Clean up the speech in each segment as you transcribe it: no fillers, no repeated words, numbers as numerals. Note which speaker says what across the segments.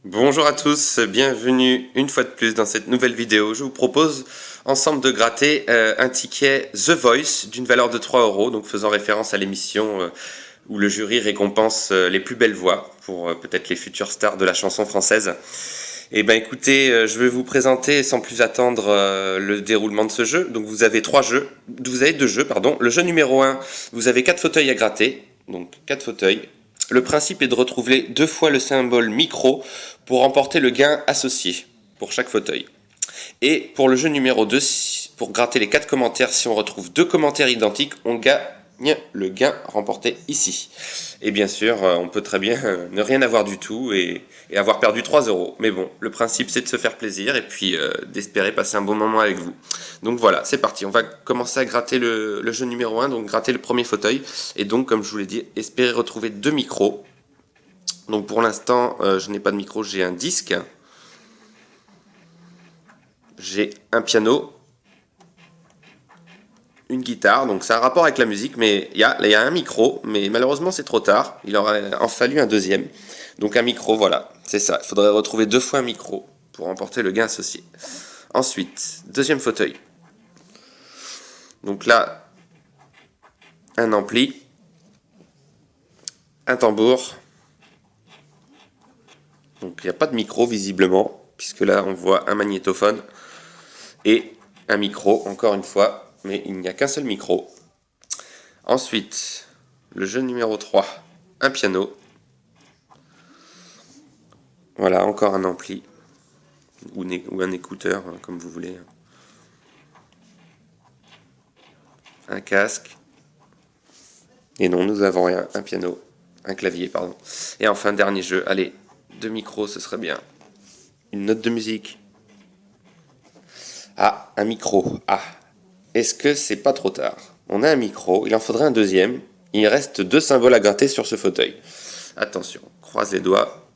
Speaker 1: Bonjour à tous, bienvenue une fois de plus dans cette nouvelle vidéo. Je vous propose ensemble de gratter un ticket The Voice d'une valeur de 3 euros, donc faisant référence à l'émission où le jury récompense les plus belles voix pour peut-être les futures stars de la chanson française. Et ben écoutez, je vais vous présenter sans plus attendre le déroulement de ce jeu. Donc vous avez deux jeux, pardon. Le jeu numéro 1, vous avez 4 fauteuils à gratter, donc 4 fauteuils. Le principe est de retrouver 2 fois le symbole micro pour remporter le gain associé pour chaque fauteuil. Et pour le jeu numéro 2, pour gratter les 4 commentaires, si on retrouve 2 commentaires identiques, on gagne le gain remporté ici. Et bien sûr, on peut très bien ne rien avoir du tout et avoir perdu 3 euros. Mais bon, le principe c'est de se faire plaisir et puis d'espérer passer un bon moment avec vous. Donc voilà, c'est parti. On va commencer à gratter le jeu numéro 1, donc gratter le premier fauteuil. Et donc, comme je vous l'ai dit, espérer retrouver 2 micros. Donc pour l'instant, je n'ai pas de micro, j'ai un disque. J'ai un piano. Une guitare, donc ça a un rapport avec la musique, mais il y a un micro, mais malheureusement c'est trop tard, il aurait en fallu un deuxième. Donc un micro, voilà, c'est ça, il faudrait retrouver 2 fois un micro pour remporter le gain associé. Ensuite, deuxième fauteuil. Donc là, un ampli, un tambour. Donc il n'y a pas de micro visiblement, puisque là on voit un magnétophone et un micro, encore une fois, mais il n'y a qu'un seul micro. Ensuite, le jeu numéro 3, un piano. Voilà, encore un ampli, ou un écouteur, comme vous voulez. Un casque. Et non, nous n'avons rien, un piano, un clavier, pardon. Et enfin, dernier jeu, allez, 2 micros, ce serait bien. Une note de musique. Ah, un micro, ah. Est-ce que c'est pas trop tard? On a un micro, il en faudrait un deuxième. Il reste 2 symboles à gratter sur ce fauteuil. Attention, croise les doigts.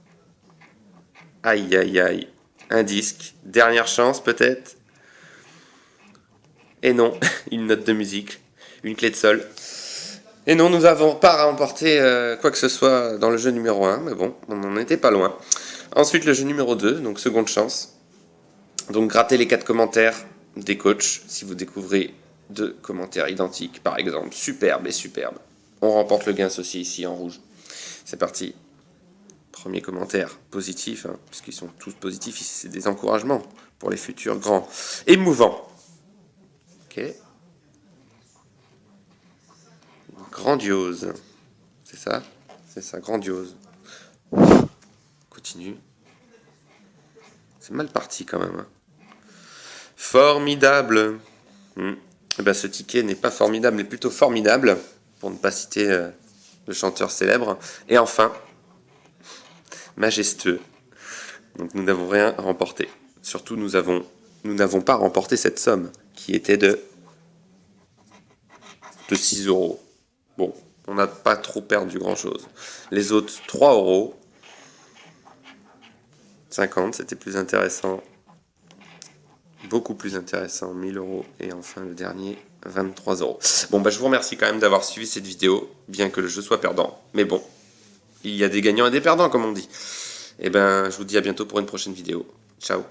Speaker 1: Aïe, aïe, aïe. Un disque. Dernière chance, peut-être. Et non, une note de musique. Une clé de sol. Et non, nous n'avons pas remporté quoi que ce soit dans le jeu numéro 1. Mais bon, on n'en était pas loin. Ensuite, le jeu numéro 2, donc seconde chance. Donc, grattez les 4 commentaires des coachs. Si vous découvrez 2 commentaires identiques, par exemple, superbe et superbe, on remporte le gain associé ici en rouge. C'est parti. Premier commentaire positif, puisqu'ils sont tous positifs, ici c'est des encouragements pour les futurs grands. Émouvant. Ok. Grandiose. C'est ça? C'est ça, grandiose. Continue. C'est mal parti quand même. Formidable. Eh ben, ce ticket n'est pas formidable, mais plutôt formidable, pour ne pas citer le chanteur célèbre. Et enfin, majestueux. Donc nous n'avons rien remporté. Surtout, nous n'avons pas remporté cette somme, qui était de 6 euros. Bon, on n'a pas trop perdu grand-chose. Les autres, 3 euros. 50, c'était plus intéressant. Beaucoup plus intéressant, 1000 euros. Et enfin, le dernier, 23 euros. Bon, bah, je vous remercie quand même d'avoir suivi cette vidéo, bien que le jeu soit perdant. Mais bon, il y a des gagnants et des perdants, comme on dit. Et ben, je vous dis à bientôt pour une prochaine vidéo. Ciao.